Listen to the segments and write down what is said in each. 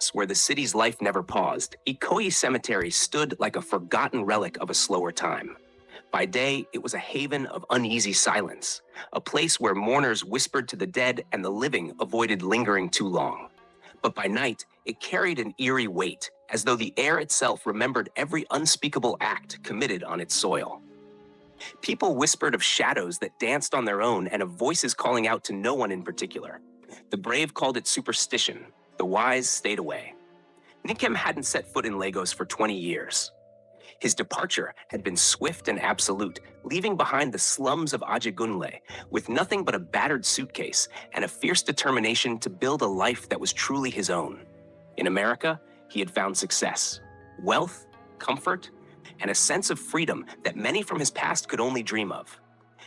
chaos where the city's life never paused, Ikoyi Cemetery stood like a forgotten relic of a slower time. By day, it was a haven of uneasy silence, a place where mourners whispered to the dead and the living avoided lingering too long. But by night, it carried an eerie weight, as though the air itself remembered every unspeakable act committed on its soil. People whispered of shadows that danced on their own and of voices calling out to no one in particular. The brave called it superstition, the wise stayed away. Nkem hadn't set foot in Lagos for 20 years. His departure had been swift and absolute, leaving behind the slums of Ajegunle with nothing but a battered suitcase and a fierce determination to build a life that was truly his own. In America, he had found success, wealth, comfort, and a sense of freedom that many from his past could only dream of.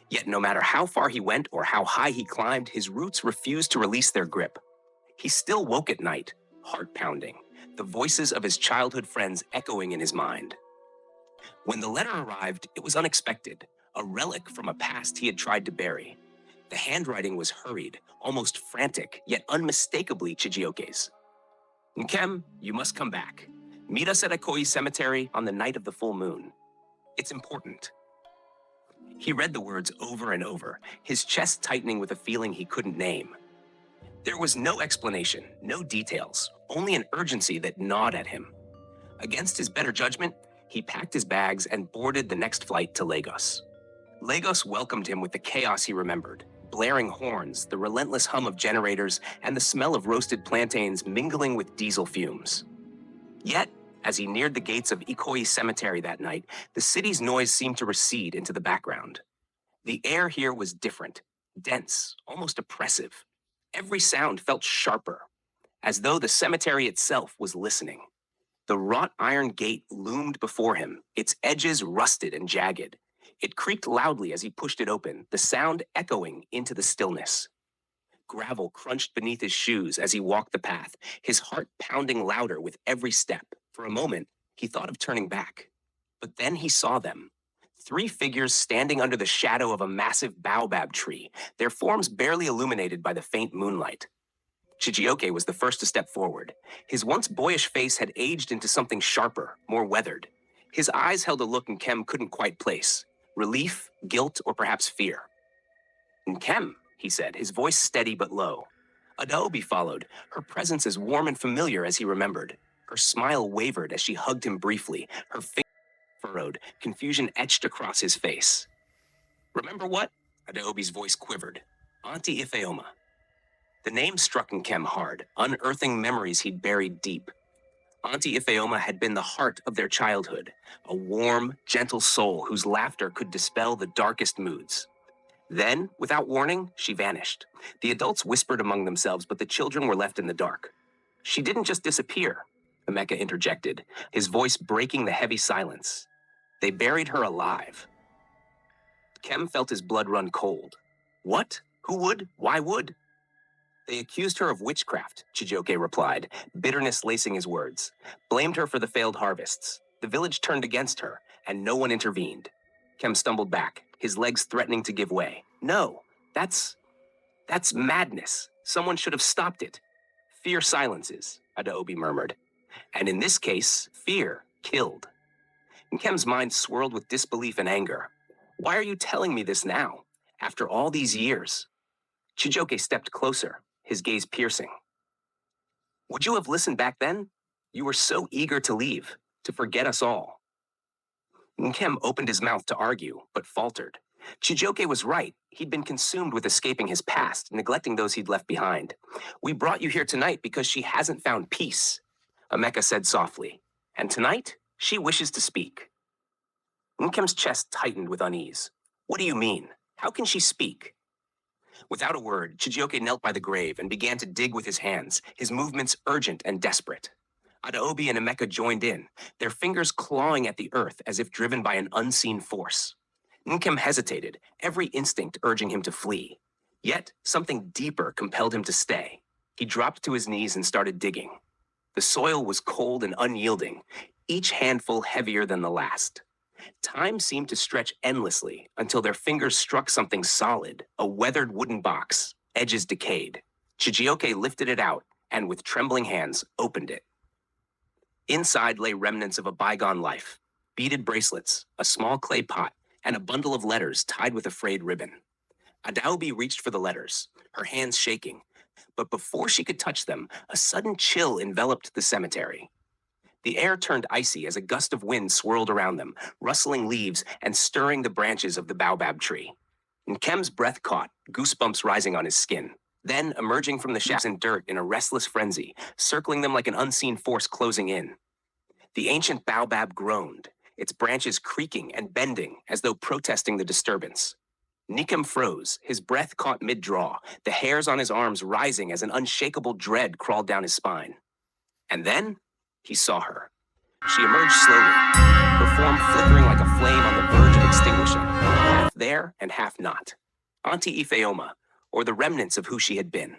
Yet no matter how far he went or how high he climbed, his roots refused to release their grip. He still woke at night, heart pounding, the voices of his childhood friends echoing in his mind. When the letter arrived, it was unexpected, a relic from a past he had tried to bury. The handwriting was hurried, almost frantic, yet unmistakably Chijioke's. Nkem, you must come back. Meet us at Ikoyi Cemetery on the night of the full moon. It's important. He read the words over and over, his chest tightening with a feeling he couldn't name. There was no explanation, no details, only an urgency that gnawed at him. Against his better judgment, he packed his bags and boarded the next flight to Lagos. Lagos welcomed him with the chaos he remembered, blaring horns, the relentless hum of generators, and the smell of roasted plantains mingling with diesel fumes. Yet, as he neared the gates of Ikoyi Cemetery that night, the city's noise seemed to recede into the background. The air here was different, dense, almost oppressive. Every sound felt sharper, as though the cemetery itself was listening. The wrought iron gate loomed before him, its edges rusted and jagged. It creaked loudly as he pushed it open, the sound echoing into the stillness. Gravel crunched beneath his shoes as he walked the path, his heart pounding louder with every step. For a moment, he thought of turning back. But then he saw them. 3 figures standing under the shadow of a massive baobab tree, their forms barely illuminated by the faint moonlight. Chijioke was the first to step forward. His once boyish face had aged into something sharper, more weathered. His eyes held a look Nkem couldn't quite place. Relief, guilt, or perhaps fear. "Nkem," he said, his voice steady but low. Adaobi followed, her presence as warm and familiar as he remembered. Her smile wavered as she hugged him briefly, her fingers furrowed, confusion etched across his face. "Remember what?" Adaobi's voice quivered. "Auntie Ifeoma." The name struck Nkem hard, unearthing memories he'd buried deep. Auntie Ifeoma had been the heart of their childhood, a warm, gentle soul whose laughter could dispel the darkest moods. Then, without warning, she vanished. The adults whispered among themselves, but the children were left in the dark. "She didn't just disappear," Emeka interjected, his voice breaking the heavy silence. "They buried her alive." Kem felt his blood run cold. What? Who would? Why would? "They accused her of witchcraft," Chijioke replied, bitterness lacing his words. "Blamed her for the failed harvests. The village turned against her, and no one intervened." Kem stumbled back, his legs threatening to give way. "No, that's madness. Someone should have stopped it." "Fear silences," Adaobi murmured. "And in this case, fear killed." Nkem's mind swirled with disbelief and anger. "Why are you telling me this now, after all these years?" Chijioke stepped closer, his gaze piercing. "Would you have listened back then? You were so eager to leave, to forget us all." Nkem opened his mouth to argue, but faltered. Chijioke was right. He'd been consumed with escaping his past, neglecting those he'd left behind. "We brought you here tonight because she hasn't found peace," Emeka said softly. "And tonight, she wishes to speak." Nkem's chest tightened with unease. "What do you mean? How can she speak?" Without a word, Chijioke knelt by the grave and began to dig with his hands, his movements urgent and desperate. Adaobi and Emeka joined in, their fingers clawing at the earth as if driven by an unseen force. Nkem hesitated, every instinct urging him to flee. Yet, something deeper compelled him to stay. He dropped to his knees and started digging. The soil was cold and unyielding, each handful heavier than the last. Time seemed to stretch endlessly until their fingers struck something solid, a weathered wooden box, edges decayed. Chijioke lifted it out, and with trembling hands opened it. Inside lay remnants of a bygone life, beaded bracelets, a small clay pot, and a bundle of letters tied with a frayed ribbon. Adaobi reached for the letters, her hands shaking, but before she could touch them, a sudden chill enveloped the cemetery. The air turned icy as a gust of wind swirled around them, rustling leaves and stirring the branches of the baobab tree. Nkem's breath caught, goosebumps rising on his skin. Then, emerging from the shadows and dirt in a restless frenzy, circling them like an unseen force closing in. The ancient baobab groaned, its branches creaking and bending as though protesting the disturbance. Nikem froze, his breath caught mid-draw, the hairs on his arms rising as an unshakable dread crawled down his spine. And then, he saw her. She emerged slowly, her form flickering like a flame on the verge of extinguishing, half there and half not. Auntie Ifeoma, or the remnants of who she had been.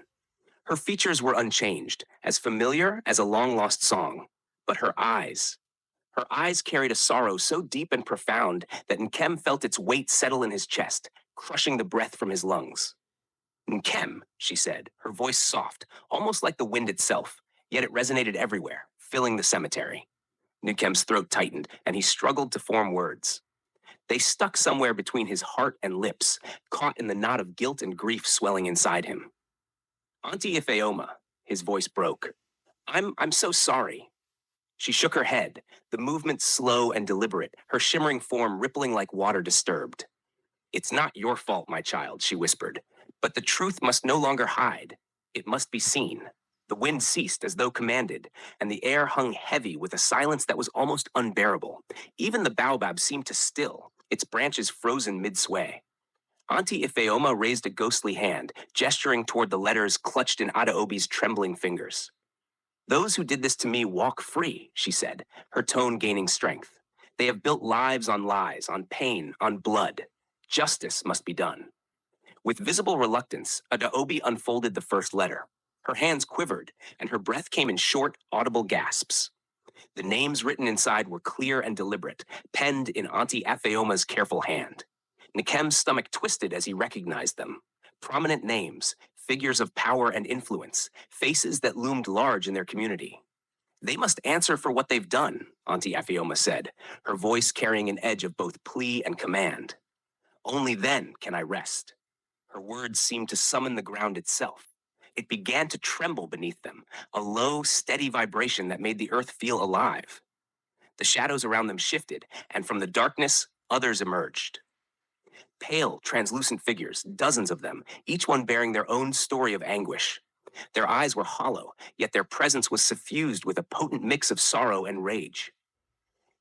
Her features were unchanged, as familiar as a long-lost song, but her eyes carried a sorrow so deep and profound that Nkem felt its weight settle in his chest, crushing the breath from his lungs. Nkem, she said, her voice soft, almost like the wind itself, yet it resonated everywhere, filling the cemetery. Nkem's throat tightened, and he struggled to form words. They stuck somewhere between his heart and lips, caught in the knot of guilt and grief swelling inside him. Auntie Ifeoma, his voice broke. I'm so sorry. She shook her head, the movement slow and deliberate, her shimmering form rippling like water disturbed. It's not your fault, my child, she whispered, but the truth must no longer hide. It must be seen. The wind ceased as though commanded, and the air hung heavy with a silence that was almost unbearable. Even the baobab seemed to still, its branches frozen mid-sway. Auntie Ifeoma raised a ghostly hand, gesturing toward the letters clutched in Adaobi's trembling fingers. Those who did this to me walk free, she said, her tone gaining strength. They have built lives on lies, on pain, on blood. Justice must be done. With visible reluctance, Adaobi unfolded the first letter. Her hands quivered, and her breath came in short, audible gasps. The names written inside were clear and deliberate, penned in Auntie Afeoma's careful hand. Nkem's stomach twisted as he recognized them. Prominent names, figures of power and influence, faces that loomed large in their community. They must answer for what they've done, Auntie Afeoma said, her voice carrying an edge of both plea and command. Only then can I rest. Her words seemed to summon the ground itself. It began to tremble beneath them, a low, steady vibration that made the earth feel alive. The shadows around them shifted, and from the darkness, others emerged. Pale, translucent figures, dozens of them, each one bearing their own story of anguish. Their eyes were hollow, yet their presence was suffused with a potent mix of sorrow and rage.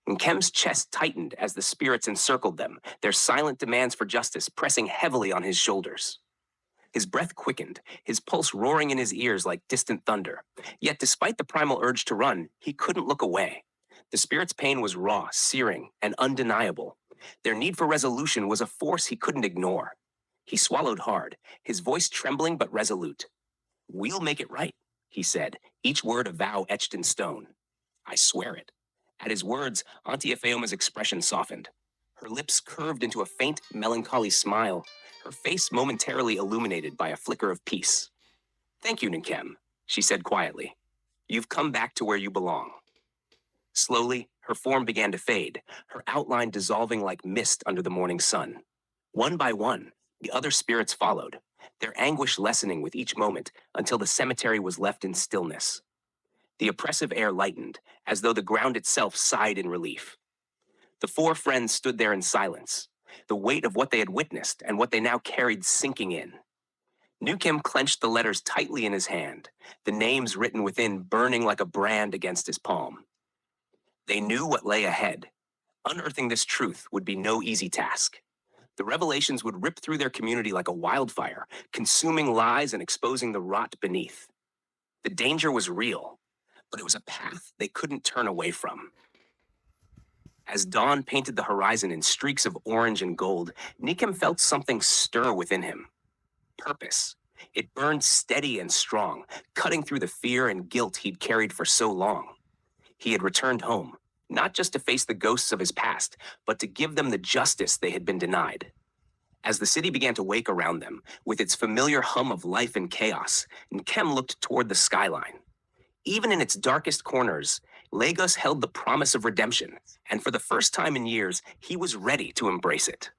Nkem's chest tightened as the spirits encircled them, their silent demands for justice pressing heavily on his shoulders. His breath quickened, his pulse roaring in his ears like distant thunder. Yet despite the primal urge to run, he couldn't look away. The spirit's pain was raw, searing, and undeniable. Their need for resolution was a force he couldn't ignore. He swallowed hard, his voice trembling but resolute. We'll make it right, he said, each word a vow etched in stone. I swear it. At his words, Auntie Afeoma's expression softened. Her lips curved into a faint, melancholy smile, her face momentarily illuminated by a flicker of peace. Thank you, Nkem, she said quietly. You've come back to where you belong. Slowly, her form began to fade, her outline dissolving like mist under the morning sun. One by one, the other spirits followed, their anguish lessening with each moment until the cemetery was left in stillness. The oppressive air lightened, as though the ground itself sighed in relief. The four friends stood there in silence, the weight of what they had witnessed and what they now carried sinking in. Nkem clenched the letters tightly in his hand, the names written within burning like a brand against his palm. They knew what lay ahead. Unearthing this truth would be no easy task. The revelations would rip through their community like a wildfire, consuming lies and exposing the rot beneath. The danger was real, but it was a path they couldn't turn away from. As dawn painted the horizon in streaks of orange and gold, Nkem felt something stir within him. Purpose. It burned steady and strong, cutting through the fear and guilt he'd carried for so long. He had returned home, not just to face the ghosts of his past, but to give them the justice they had been denied. As the city began to wake around them, with its familiar hum of life and chaos, Nkem looked toward the skyline. Even in its darkest corners, Lagos held the promise of redemption, and for the first time in years, he was ready to embrace it.